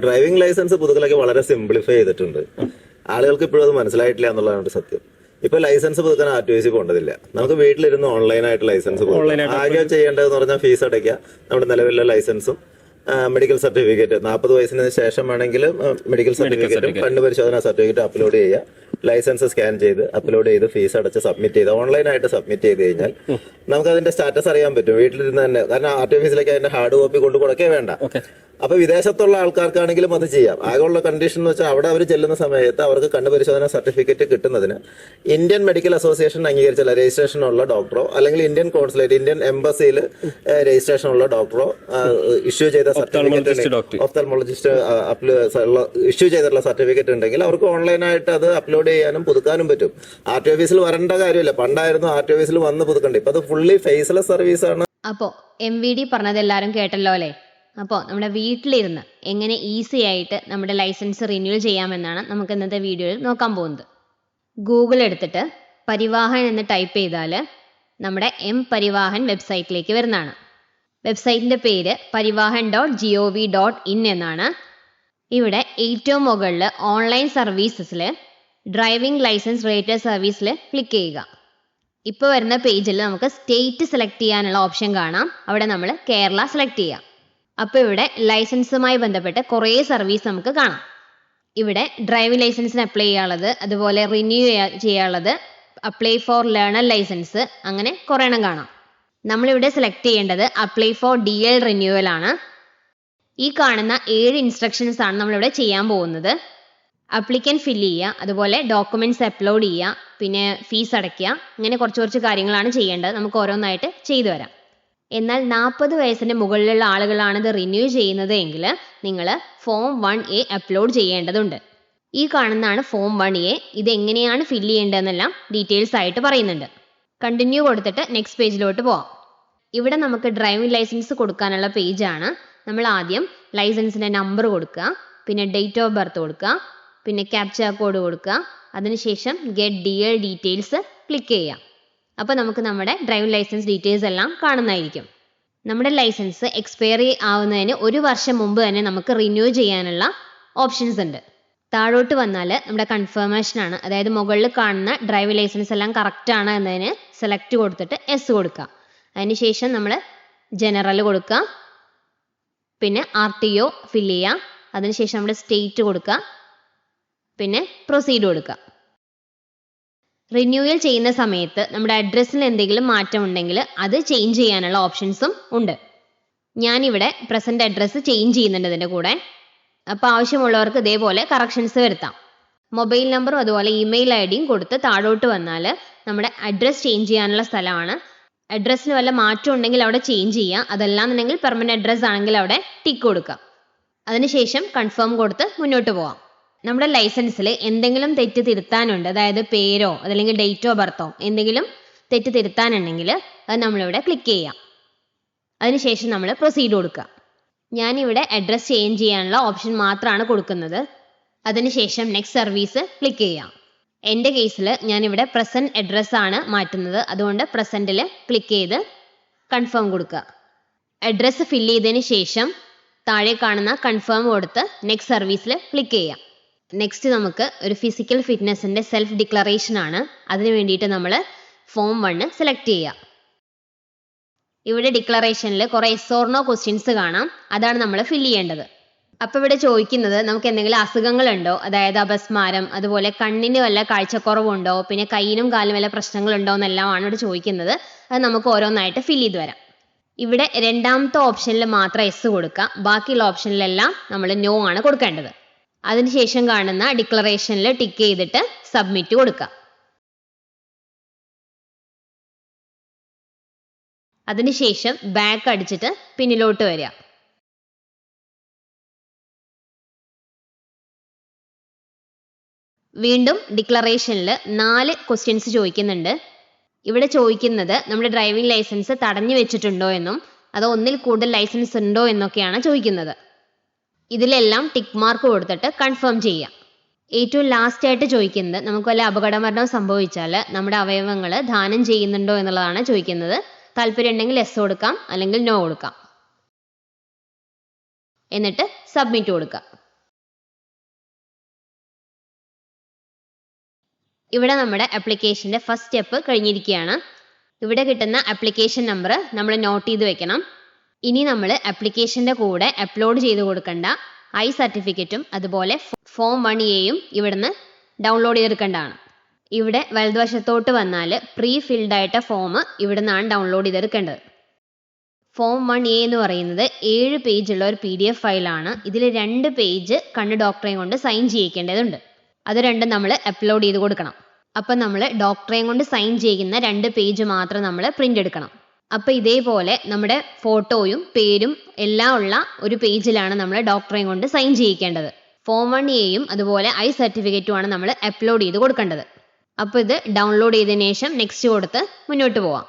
Driving licence പുതുക്കലൊക്കെ വളരെ simplify ചെയ്തിട്ടുണ്ട്. ആളുകൾക്ക് ഇപ്പോഴും അത് മനസ്സിലായിട്ടില്ല എന്നുള്ളതാണ് സത്യം. ഇപ്പൊ ലൈസൻസ് പുതുക്കാൻ RTOC പോകേണ്ടതില്ല. നമുക്ക് വീട്ടിലിരുന്ന് ഓൺലൈനായിട്ട് ലൈസൻസ് പുതുക്കാം. ആകെ ചെയ്യേണ്ടതെന്ന് പറഞ്ഞാൽ ഫീസ് അടയ്ക്കുക, നമ്മുടെ നിലവിലെ ലൈസൻസും മെഡിക്കൽ സർട്ടിഫിക്കറ്റ് 40 വയസ്സിന് ശേഷം വേണമെങ്കിൽ മെഡിക്കൽ സർട്ടിഫിക്കറ്റും കണ്ണ് പരിശോധന സർട്ടിഫിക്കറ്റ് അപ്ലോഡ് ചെയ്യുക, ലൈസൻസ് സ്കാൻ ചെയ്ത് അപ്ലോഡ് ചെയ്ത് ഫീസ് അടച്ച് സബ്മിറ്റ് ചെയ്ത് ഓൺലൈനായിട്ട് സബ്മിറ്റ് ചെയ്ത് കഴിഞ്ഞാൽ നമുക്ക് അതിന്റെ സ്റ്റാറ്റസ് അറിയാൻ പറ്റും വീട്ടിലിരുന്ന് തന്നെ. കാരണം RTO ഓഫീസിലേക്ക് അതിന്റെ ഹാർഡ് കോപ്പി കൊണ്ട് കൊടുക്കേ വേണ്ട. അപ്പൊ വിദേശത്തുള്ള ആൾക്കാർക്കാണെങ്കിലും അത് ചെയ്യാം. ആകെയുള്ള കണ്ടീഷൻ എന്ന് വെച്ചാൽ അവിടെ അവർ ചെല്ലുന്ന സമയത്ത് അവർക്ക് കണ്ണ് പരിശോധന സർട്ടിഫിക്കറ്റ് കിട്ടുന്നതിന് ഇന്ത്യൻ മെഡിക്കൽ അസോസിയേഷൻ അംഗീകരിച്ച രജിസ്ട്രേഷൻ ഉള്ള ഡോക്ടറോ അല്ലെങ്കിൽ ഇന്ത്യൻ കോൺസുലേറ്റ് ഇന്ത്യൻ എംബസിയിൽ രജിസ്ട്രേഷൻ ഉള്ള ഡോക്ടറോ ഇഷ്യൂ ചെയ്ത സർട്ടിഫിക്കറ്റ് ഓഫ്താൽമോളജിസ്റ്റ് ഇഷ്യൂ ചെയ്തിട്ടുള്ള സർട്ടിഫിക്കറ്റ് ഉണ്ടെങ്കിൽ അവർക്ക് ഓൺലൈനായിട്ട് അത് അപ്ലോഡ് ചെയ്യാനും പുതുക്കാനും പറ്റും. RTO ഓഫീസിൽ വരേണ്ട കാര്യമില്ല. പണ്ടായിരുന്നു RTO ഓഫീസിൽ വന്ന് പുതുക്കണ്ടേ. ഇപ്പൊ അത് ഫുള്ളി ഫേസ്ലെസ് സർവീസ് ആണ്. അപ്പോ MVD പറഞ്ഞത് എല്ലാവരും കേട്ടല്ലോ അല്ലേ? അപ്പോൾ നമ്മുടെ വീട്ടിലിരുന്ന് എങ്ങനെ ഈസി ആയിട്ട് നമ്മുടെ ലൈസൻസ് റിന്യൂവൽ ചെയ്യാമെന്നാണ് നമുക്ക് ഇന്നത്തെ വീഡിയോയിൽ നോക്കാൻ പോകുന്നത്. ഗൂഗിൾ എടുത്തിട്ട് പരിവാഹൻ എന്ന് ടൈപ്പ് ചെയ്താൽ നമ്മുടെ പരിവാഹൻ വെബ്സൈറ്റിലേക്ക് വരുന്നതാണ്. വെബ്സൈറ്റിൻ്റെ പേര് parivahan.gov.in എന്നാണ്. ഇവിടെ ഏറ്റവും മുകളിൽ ഓൺലൈൻ സർവീസസിൽ ഡ്രൈവിംഗ് ലൈസൻസ് റിലേറ്റഡ് സർവീസിൽ ക്ലിക്ക് ചെയ്യുക. ഇപ്പോൾ വരുന്ന പേജിൽ നമുക്ക് സ്റ്റേറ്റ് സെലക്ട് ചെയ്യാനുള്ള ഓപ്ഷൻ കാണാം. അവിടെ നമ്മൾ കേരള സെലക്ട് ചെയ്യുക. അപ്പോൾ ഇവിടെ ലൈസൻസുമായി ബന്ധപ്പെട്ട് കുറേ സർവീസ് നമുക്ക് കാണാം. ഇവിടെ ഡ്രൈവിംഗ് ലൈസൻസിന് അപ്ലൈ ചെയ്യാനുള്ളത്, അതുപോലെ റിന്യൂ ചെയ്യാനുള്ളത്, അപ്ലൈ ഫോർ ലേണർ ലൈസൻസ്, അങ്ങനെ കുറേ എണ്ണം കാണാം. നമ്മളിവിടെ സെലക്ട് ചെയ്യേണ്ടത് അപ്ലൈ ഫോർ DL റിന്യൂവൽ ആണ്. ഈ കാണുന്ന 7 ഇൻസ്ട്രക്ഷൻസ് ആണ് നമ്മളിവിടെ ചെയ്യാൻ പോകുന്നത്. അപ്ലിക്കൻ ഫില്ല് ചെയ്യുക, അതുപോലെ ഡോക്യുമെന്റ്സ് അപ്ലോഡ് ചെയ്യുക, പിന്നെ ഫീസ് അടയ്ക്കുക, ഇങ്ങനെ കുറച്ച് കാര്യങ്ങളാണ് ചെയ്യേണ്ടത്. നമുക്ക് ഓരോന്നായിട്ട് ചെയ്തു വരാം. എന്നാൽ 40 വയസ്സിന് മുകളിലുള്ള ആളുകളാണ് ഇത് റിന്യൂ ചെയ്യുന്നത് എങ്കിൽ നിങ്ങൾ ഫോം 1A അപ്ലോഡ് ചെയ്യേണ്ടതുണ്ട്. ഈ കാണുന്നതാണ് ഫോം 1A. ഇത് എങ്ങനെയാണ് ഫില്ല് ചെയ്യേണ്ടതെന്നെല്ലാം ഡീറ്റെയിൽസ് ആയിട്ട് പറയുന്നുണ്ട്. കണ്ടിന്യൂ കൊടുത്തിട്ട് നെക്സ്റ്റ് പേജിലോട്ട് പോവാം. ഇവിടെ നമുക്ക് ഡ്രൈവിംഗ് ലൈസൻസ് കൊടുക്കാനുള്ള പേജാണ്. നമ്മൾ ആദ്യം ലൈസൻസിൻ്റെ നമ്പർ കൊടുക്കുക, പിന്നെ ഡേറ്റ് ഓഫ് ബർത്ത് കൊടുക്കുക, പിന്നെ ക്യാപ്ച കോഡ് കൊടുക്കുക, അതിനുശേഷം ഗെറ്റ് DL ഡീറ്റെയിൽസ് ക്ലിക്ക് ചെയ്യുക. അപ്പോൾ നമുക്ക് നമ്മുടെ ഡ്രൈവിംഗ് ലൈസൻസ് ഡീറ്റെയിൽസ് എല്ലാം കാണുന്നതായിരിക്കും. നമ്മുടെ ലൈസൻസ് എക്സ്പയറി ആവുന്നതിന് 1 വർഷം മുമ്പ് തന്നെ നമുക്ക് റിന്യൂ ചെയ്യാനുള്ള ഓപ്ഷൻസ് ഉണ്ട്. താഴോട്ട് വന്നാൽ നമ്മുടെ കൺഫർമേഷൻ ആണ്. അതായത് മുകളിൽ കാണുന്ന ഡ്രൈവിംഗ് ലൈസൻസ് എല്ലാം കറക്റ്റ് ആണ് എന്നതിന് സെലക്ട് കൊടുത്തിട്ട് യെസ് കൊടുക്കുക. അതിനുശേഷം നമ്മൾ ജനറൽ കൊടുക്കുക, പിന്നെ RTO ഫില്ല് ചെയ്യുക, അതിനുശേഷം നമ്മൾ സ്റ്റേറ്റ് കൊടുക്കുക, പിന്നെ പ്രൊസീഡ് കൊടുക്കുക. റിന്യൂവൽ ചെയ്യുന്ന സമയത്ത് നമ്മുടെ അഡ്രസ്സിൽ എന്തെങ്കിലും മാറ്റം ഉണ്ടെങ്കിൽ അത് ചേഞ്ച് ചെയ്യാനുള്ള ഓപ്ഷൻസും ഉണ്ട്. ഞാനിവിടെ പ്രസൻറ്റ് അഡ്രസ്സ് ചേഞ്ച് ചെയ്യുന്നുണ്ട് ഇതിൻ്റെ കൂടെ. അപ്പോൾ ആവശ്യമുള്ളവർക്ക് ഇതേപോലെ കറക്ഷൻസ് വരുത്താം. മൊബൈൽ നമ്പറും അതുപോലെ ഇമെയിൽ ID കൊടുത്ത് താഴോട്ട് വന്നാൽ നമ്മുടെ അഡ്രസ്സ് ചേഞ്ച് ചെയ്യാനുള്ള സ്ഥലമാണ്. അഡ്രസ്സിന് വല്ല മാറ്റം ഉണ്ടെങ്കിൽ അവിടെ ചേഞ്ച് ചെയ്യുക. അതല്ലാന്നുണ്ടെങ്കിൽ പെർമനന്റ് അഡ്രസ്സ് ആണെങ്കിൽ അവിടെ ടിക്ക് കൊടുക്കുക. അതിനുശേഷം കൺഫേം കൊടുത്ത് മുന്നോട്ട് പോവാം. നമ്മുടെ ലൈസൻസിൽ എന്തെങ്കിലും തെറ്റ് തിരുത്താനുണ്ട്, അതായത് പേരോ അതല്ലെങ്കിൽ ഡേറ്റ് ഓഫ് ബർത്തോ എന്തെങ്കിലും തെറ്റ് തിരുത്താനുണ്ടെങ്കിൽ അത് നമ്മളിവിടെ ക്ലിക്ക് ചെയ്യാം. അതിനുശേഷം നമ്മൾ പ്രൊസീഡ് കൊടുക്കുക. ഞാനിവിടെ അഡ്രസ്സ് ചേഞ്ച് ചെയ്യാനുള്ള ഓപ്ഷൻ മാത്രമാണ് കൊടുക്കുന്നത്. അതിനുശേഷം നെക്സ്റ്റ് സർവീസ് ക്ലിക്ക് ചെയ്യാം. എൻ്റെ കേസിൽ ഞാനിവിടെ പ്രസൻറ്റ് അഡ്രസ്സാണ് മാറ്റുന്നത്. അതുകൊണ്ട് പ്രസൻറ്റിൽ ക്ലിക്ക് ചെയ്ത് കൺഫേം കൊടുക്കുക. അഡ്രസ്സ് ഫില്ല് ചെയ്തതിന് ശേഷം താഴെ കാണുന്ന കൺഫേം കൊടുത്ത് നെക്സ്റ്റ് സർവീസിൽ ക്ലിക്ക് ചെയ്യാം. നെക്സ്റ്റ് നമുക്ക് ഒരു ഫിസിക്കൽ ഫിറ്റ്നസിൻ്റെ സെൽഫ് ഡിക്ലറേഷൻ ആണ്. അതിന് വേണ്ടിയിട്ട് നമ്മൾ ഫോം 1 സെലക്ട് ചെയ്യുക. ഇവിടെ ഡിക്ലറേഷനിൽ കുറേ yes or no ക്വസ്റ്റ്യൻസ് കാണാം. അതാണ് നമ്മൾ ഫില്ല് ചെയ്യേണ്ടത്. അപ്പോൾ ഇവിടെ ചോദിക്കുന്നത് നമുക്ക് എന്തെങ്കിലും അസുഖങ്ങളുണ്ടോ, അതായത് അപസ്മാരം, അതുപോലെ കണ്ണിന് വല്ല കാഴ്ചക്കുറവുണ്ടോ, പിന്നെ കയ്യിനും കാലിനും വല്ല പ്രശ്നങ്ങളുണ്ടോ എന്നെല്ലാമാണ് ഇവിടെ ചോദിക്കുന്നത്. അത് നമുക്ക് ഓരോന്നായിട്ട് ഫില്ല് ചെയ്ത് വരാം. ഇവിടെ രണ്ടാമത്തെ ഓപ്ഷനിൽ മാത്രം യെസ് കൊടുക്കുക. ബാക്കിയുള്ള ഓപ്ഷനിലെല്ലാം നമ്മൾ നോ ആണ് കൊടുക്കേണ്ടത്. അതിനുശേഷം കാണുന്ന ഡിക്ലറേഷനിൽ ടിക്ക് ചെയ്തിട്ട് സബ്മിറ്റ് കൊടുക്കുക. അതിനുശേഷം ബാക്ക് അടിച്ചിട്ട് പിന്നിലോട്ട് വരിക. വീണ്ടും ഡിക്ലറേഷനിൽ 4 ക്വസ്റ്റ്യൻസ് ചോദിക്കുന്നുണ്ട്. ഇവിടെ ചോദിക്കുന്നത് നമ്മുടെ ഡ്രൈവിംഗ് ലൈസൻസ് തടഞ്ഞു വെച്ചിട്ടുണ്ടോ എന്നും അതോ ഒന്നിൽ കൂടുതൽ ലൈസൻസ് ഉണ്ടോ എന്നൊക്കെയാണ് ചോദിക്കുന്നത്. ഇതിലെല്ലാം ടിക്ക് മാർക്ക് കൊടുത്തിട്ട് കൺഫേം ചെയ്യാം. ഏറ്റവും ലാസ്റ്റ് ആയിട്ട് ചോദിക്കുന്നത് നമുക്ക് വല്ല അപകടമരണം സംഭവിച്ചാൽ നമ്മുടെ അവയവങ്ങൾ ദാനം ചെയ്യുന്നുണ്ടോ എന്നുള്ളതാണ് ചോദിക്കുന്നത്. താല്പര്യം ഉണ്ടെങ്കിൽ യെസ് കൊടുക്കാം, അല്ലെങ്കിൽ നോ കൊടുക്കാം. എന്നിട്ട് സബ്മിറ്റ് കൊടുക്കാം. ഇവിടെ നമ്മുടെ ആപ്ലിക്കേഷൻ്റെ ഫസ്റ്റ് സ്റ്റെപ്പ് കഴിഞ്ഞിരിക്കുകയാണ്. ഇവിടെ കിട്ടുന്ന ആപ്ലിക്കേഷൻ നമ്പർ നമ്മൾ നോട്ട് ചെയ്ത് വെക്കണം. ഇനി നമ്മൾ ആപ്ലിക്കേഷൻ്റെ കൂടെ അപ്ലോഡ് ചെയ്ത് കൊടുക്കേണ്ട ഐ സർട്ടിഫിക്കറ്റും അതുപോലെ ഫോം 1A ഇവിടുന്ന് ഡൗൺലോഡ് ചെയ്തെടുക്കേണ്ടതാണ്. ഇവിടെ വലതുവശത്തോട്ട് വന്നാൽ പ്രീ ഫിൽഡ് ആയിട്ട ഫോം ഇവിടെ നിന്നാണ് ഡൗൺലോഡ് ചെയ്തെടുക്കേണ്ടത്. ഫോം 1A എന്ന് പറയുന്നത് 7 പേജുള്ള ഒരു PDF ഫയലാണ്. ഇതിൽ 2 പേജ് കണ്ണ് ഡോക്ടറെയും കൊണ്ട് സൈൻ ചെയ്യിക്കേണ്ടതുണ്ട്. അത് രണ്ടും നമ്മൾ അപ്ലോഡ് ചെയ്ത് കൊടുക്കണം. അപ്പം നമ്മൾ ഡോക്ടറെയും കൊണ്ട് സൈൻ ചെയ്യുന്ന 2 പേജ് മാത്രം നമ്മൾ പ്രിൻ്റ് എടുക്കണം. അപ്പോൾ ഇതേപോലെ നമ്മുടെ ഫോട്ടോയും പേരും എല്ലാം ഉള്ള ഒരു പേജിലാണ് നമ്മൾ ഡോക്ടറെയും കൊണ്ട് സൈൻ ചെയ്യിക്കേണ്ടത്. ഫോം 1A അതുപോലെ ഐ സർട്ടിഫിക്കറ്റുമാണ് നമ്മൾ അപ്ലോഡ് ചെയ്ത് കൊടുക്കേണ്ടത്. അപ്പോൾ ഇത് ഡൗൺലോഡ് ചെയ്തതിന് ശേഷം നെക്സ്റ്റ് കൊടുത്ത് മുന്നോട്ട് പോവാം.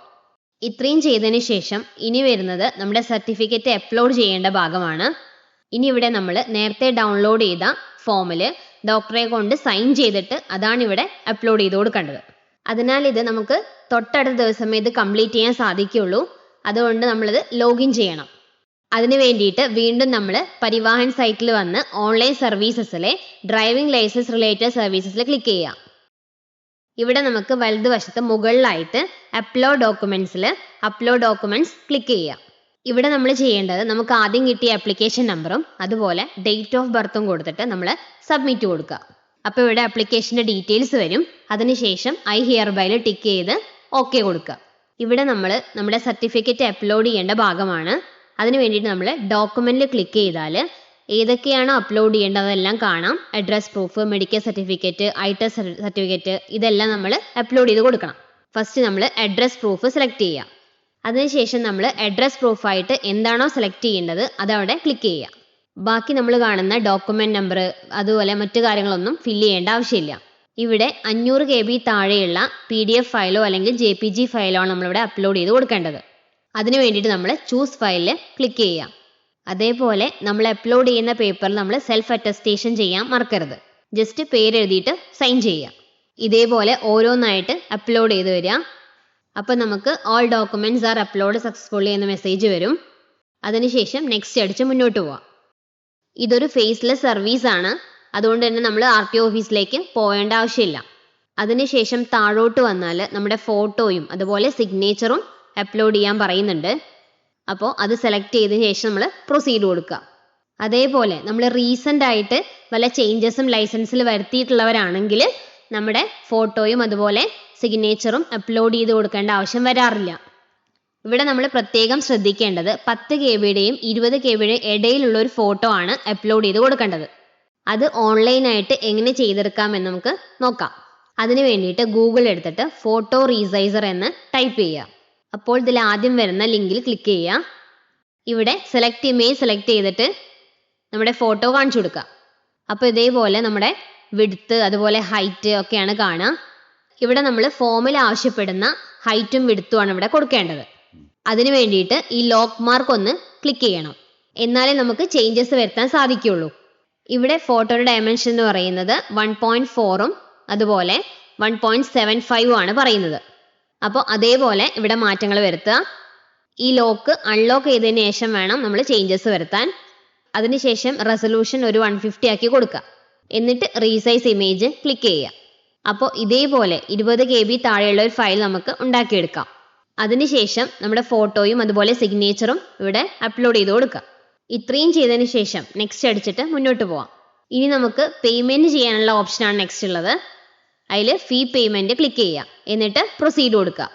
ഇത്രയും ചെയ്തതിന് ശേഷം ഇനി വരുന്നത് നമ്മുടെ സർട്ടിഫിക്കറ്റ് അപ്ലോഡ് ചെയ്യേണ്ട ഭാഗമാണ്. ഇനി ഇവിടെ നമ്മൾ നേരത്തെ ഡൗൺലോഡ് ചെയ്ത ഫോമിൽ ഡോക്ടറെ കൊണ്ട് സൈൻ ചെയ്തിട്ട് അതാണ് ഇവിടെ അപ്ലോഡ് ചെയ്ത് കൊടുക്കേണ്ടത്. അതിനാൽ ഇത് നമുക്ക് തൊട്ടടുത്ത ദിവസമേ ഇത് കംപ്ലീറ്റ് ചെയ്യാൻ സാധിക്കുകയുള്ളൂ. അതുകൊണ്ട് നമ്മളിത് ലോഗിൻ ചെയ്യണം. അതിന് വേണ്ടിയിട്ട് വീണ്ടും നമ്മൾ പരിവാഹൻ സൈറ്റിൽ വന്ന് ഓൺലൈൻ സർവീസസിലെ ഡ്രൈവിംഗ് ലൈസൻസ് റിലേറ്റഡ് സർവീസസിൽ ക്ലിക്ക് ചെയ്യാം. ഇവിടെ നമുക്ക് വലതുവശത്ത് മുകളിലായിട്ട് അപ്ലോഡ് ഡോക്യുമെൻറ്റ്സിൽ അപ്ലോഡ് ഡോക്യുമെൻറ്റ്സ് ക്ലിക്ക് ചെയ്യാം. ഇവിടെ നമ്മൾ ചെയ്യേണ്ടത് നമുക്ക് ആദ്യം കിട്ടിയ ആപ്ലിക്കേഷൻ നമ്പറും അതുപോലെ ഡേറ്റ് ഓഫ് ബർത്തും കൊടുത്തിട്ട് നമ്മൾ സബ്മിറ്റ് കൊടുക്കുക. അപ്പോൾ ഇവിടെ ആപ്ലിക്കേഷൻ്റെ ഡീറ്റെയിൽസ് വരും. അതിനുശേഷം ഐ ഹിയർ ബൈയിൽ ടിക്ക് ചെയ്ത് ഓക്കെ കൊടുക്കുക. ഇവിടെ നമ്മൾ നമ്മുടെ സർട്ടിഫിക്കറ്റ് അപ്ലോഡ് ചെയ്യേണ്ട ഭാഗമാണ്. അതിന് വേണ്ടിയിട്ട് നമ്മൾ ഡോക്യുമെൻറ്റിൽ ക്ലിക്ക് ചെയ്താൽ ഏതൊക്കെയാണോ അപ്ലോഡ് ചെയ്യേണ്ടത് അതെല്ലാം കാണാം. Address proof, medical certificate, eye test certificate ഇതെല്ലാം നമ്മൾ അപ്ലോഡ് ചെയ്ത് കൊടുക്കണം. ഫസ്റ്റ് നമ്മൾ അഡ്രസ് പ്രൂഫ് സെലക്ട് ചെയ്യുക. അതിനുശേഷം നമ്മൾ അഡ്രസ് പ്രൂഫായിട്ട് എന്താണോ സെലക്ട് ചെയ്യേണ്ടത് അതവിടെ ക്ലിക്ക് ചെയ്യുക. ബാക്കി നമ്മൾ കാണുന്ന ഡോക്യുമെൻറ്റ് നമ്പർ അതുപോലെ മറ്റു കാര്യങ്ങളൊന്നും ഫില്ല് ചെയ്യേണ്ട ആവശ്യമില്ല. ഇവിടെ 500 KB താഴെയുള്ള PDF ഫയലോ അല്ലെങ്കിൽ JPG ഫയലോ ആണ് നമ്മളിവിടെ അപ്ലോഡ് ചെയ്ത് കൊടുക്കേണ്ടത്. അതിന് വേണ്ടിയിട്ട് നമ്മൾ ചൂസ് ഫയലിൽ ക്ലിക്ക് ചെയ്യുക. അതേപോലെ നമ്മൾ അപ്ലോഡ് ചെയ്യുന്ന പേപ്പറിൽ നമ്മൾ സെൽഫ് അറ്റസ്റ്റേഷൻ ചെയ്യാൻ മറക്കരുത്. ജസ്റ്റ് പേര് എഴുതിയിട്ട് സൈൻ ചെയ്യുക. ഇതേപോലെ ഓരോന്നായിട്ട് അപ്ലോഡ് ചെയ്ത് വരിക. അപ്പോൾ നമുക്ക് all documents R upload successfully എന്ന മെസ്സേജ് വരും. അതിനുശേഷം നെക്സ്റ്റ് അടിച്ച് മുന്നോട്ട് പോവാം. ഇതൊരു ഫേസ്ലെസ് സർവീസാണ്. അതുകൊണ്ട് തന്നെ നമ്മൾ RTO ഓഫീസിലേക്ക് പോകേണ്ട ആവശ്യമില്ല. അതിനുശേഷം താഴോട്ട് വന്നാൽ നമ്മുടെ ഫോട്ടോയും അതുപോലെ സിഗ്നേച്ചറും അപ്ലോഡ് ചെയ്യാൻ പറയുന്നുണ്ട്. അപ്പോൾ അത് സെലക്ട് ചെയ്തതിന് ശേഷം നമ്മൾ പ്രൊസീഡ് കൊടുക്കുക. അതേപോലെ നമ്മൾ റീസെൻ്റ് ആയിട്ട് വല്ല ചേഞ്ചസും ലൈസൻസിൽ വരുത്തിയിട്ടുള്ളവരാണെങ്കിൽ നമ്മുടെ ഫോട്ടോയും അതുപോലെ സിഗ്നേച്ചറും അപ്ലോഡ് ചെയ്ത് കൊടുക്കേണ്ട ആവശ്യം വരാറില്ല. ഇവിടെ നമ്മൾ പ്രത്യേകം ശ്രദ്ധിക്കേണ്ടത് 10 KBയുടെയും 20 KBയുടെയും ഇടയിലുള്ള ഒരു ഫോട്ടോ ആണ് അപ്ലോഡ് ചെയ്ത് കൊടുക്കേണ്ടത്. അത് ഓൺലൈനായിട്ട് എങ്ങനെ ചെയ്തെടുക്കാമെന്ന് നമുക്ക് നോക്കാം. അതിന് വേണ്ടിയിട്ട് ഗൂഗിൾ എടുത്തിട്ട് ഫോട്ടോ റീസൈസർ എന്ന് ടൈപ്പ് ചെയ്യുക. അപ്പോൾ ഇതിൽ ആദ്യം വരുന്ന ലിങ്കിൽ ക്ലിക്ക് ചെയ്യുക. ഇവിടെ സെലക്ട് ഇമേജ് സെലക്ട് ചെയ്തിട്ട് നമ്മുടെ ഫോട്ടോ കാണിച്ചു കൊടുക്കുക. അപ്പോൾ ഇതേപോലെ നമ്മുടെ വിഡ്ത്ത് അതുപോലെ ഹൈറ്റ് ഒക്കെയാണ് കാണുക. ഇവിടെ നമ്മൾ ഫോമിൽ ആവശ്യപ്പെടുന്ന ഹൈറ്റും വിഡ്ത്തുമാണ് ഇവിടെ കൊടുക്കേണ്ടത്. അതിന് വേണ്ടിയിട്ട് ഈ ലോക്ക് മാർക്ക് ഒന്ന് ക്ലിക്ക് ചെയ്യണം. എന്നാലേ നമുക്ക് ചേഞ്ചസ് വരുത്താൻ സാധിക്കുകയുള്ളൂ. ഇവിടെ ഫോട്ടോയുടെ ഡയമെൻഷൻ എന്ന് പറയുന്നത് 1.4 അതുപോലെ 1.75 ആണ് പറയുന്നത്. അപ്പോൾ അതേപോലെ ഇവിടെ മാറ്റങ്ങൾ വരുത്തുക. ഈ ലോക്ക് അൺലോക്ക് ചെയ്തതിന് ശേഷം വേണം നമ്മൾ ചേഞ്ചസ് വരുത്താൻ. അതിനുശേഷം റെസൊല്യൂഷൻ ഒരു 150 ആക്കി കൊടുക്കുക. എന്നിട്ട് റീസൈസ് ഇമേജ് ക്ലിക്ക് ചെയ്യുക. അപ്പോൾ ഇതേപോലെ 20 KB താഴെയുള്ള ഒരു ഫയൽ നമുക്ക് ഉണ്ടാക്കിയെടുക്കാം. അതിനുശേഷം നമ്മുടെ ഫോട്ടോയും അതുപോലെ സിഗ്നേച്ചറും ഇവിടെ അപ്ലോഡ് ചെയ്ത് കൊടുക്കുക. ഇത്രയും ചെയ്തതിന് ശേഷം നെക്സ്റ്റ് അടിച്ചിട്ട് മുന്നോട്ട് പോവാം. ഇനി നമുക്ക് പേയ്മെൻറ്റ് ചെയ്യാനുള്ള ഓപ്ഷനാണ് നെക്സ്റ്റ് ഉള്ളത്. അതിൽ ഫീ പേയ്മെൻറ്റ് ക്ലിക്ക് ചെയ്യുക. എന്നിട്ട് പ്രൊസീഡ് കൊടുക്കുക.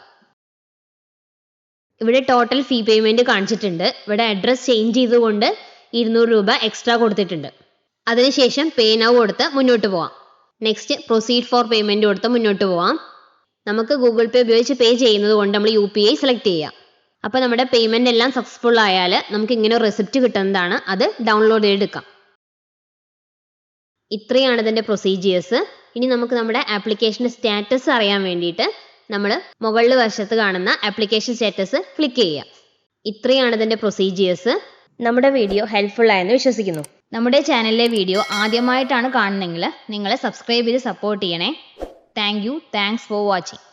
ഇവിടെ ടോട്ടൽ ഫീ പേയ്മെൻറ്റ് കാണിച്ചിട്ടുണ്ട്. ഇവിടെ അഡ്രസ് ചേഞ്ച് ചെയ്തുകൊണ്ട് 200 രൂപ എക്സ്ട്രാ കൊടുത്തിട്ടുണ്ട്. അതിനുശേഷം പേ നൗ കൊടുത്ത് മുന്നോട്ട് പോവാം. നെക്സ്റ്റ് പ്രൊസീഡ് ഫോർ പേയ്മെൻറ്റ് കൊടുത്ത് മുന്നോട്ട് പോവാം. നമുക്ക് ഗൂഗിൾ പേ ഉപയോഗിച്ച് പേ ചെയ്യുന്നത് കൊണ്ട് നമ്മൾ UPI സെലക്ട് ചെയ്യാം. അപ്പോൾ നമ്മുടെ പേയ്മെൻ്റ് എല്ലാം സക്സസ്ഫുൾ ആയാൽ നമുക്ക് ഇങ്ങനെ ഒരു റെസിപ്റ്റ് കിട്ടുന്നതാണ്. അത് ഡൗൺലോഡ് ചെയ്തെടുക്കാം. ഇത്രയാണ് ഇതിൻ്റെ പ്രൊസീജിയേഴ്സ്. ഇനി നമുക്ക് നമ്മുടെ ആപ്ലിക്കേഷൻ്റെ സ്റ്റാറ്റസ് അറിയാൻ വേണ്ടിയിട്ട് നമ്മൾ മുകളിൽ വശത്ത് കാണുന്ന ആപ്ലിക്കേഷൻ സ്റ്റാറ്റസ് ക്ലിക്ക് ചെയ്യുക. ഇത്രയാണ് ഇതിൻ്റെ പ്രൊസീജിയേഴ്സ്. നമ്മുടെ വീഡിയോ ഹെൽപ്ഫുൾ ആയെന്ന് വിശ്വസിക്കുന്നു. നമ്മുടെ ചാനലിലെ വീഡിയോ ആദ്യമായിട്ടാണ് കാണുന്നതെങ്കിൽ നിങ്ങൾ സബ്സ്ക്രൈബ് ചെയ്ത് സപ്പോർട്ട് ചെയ്യണേ. Thanks for watching.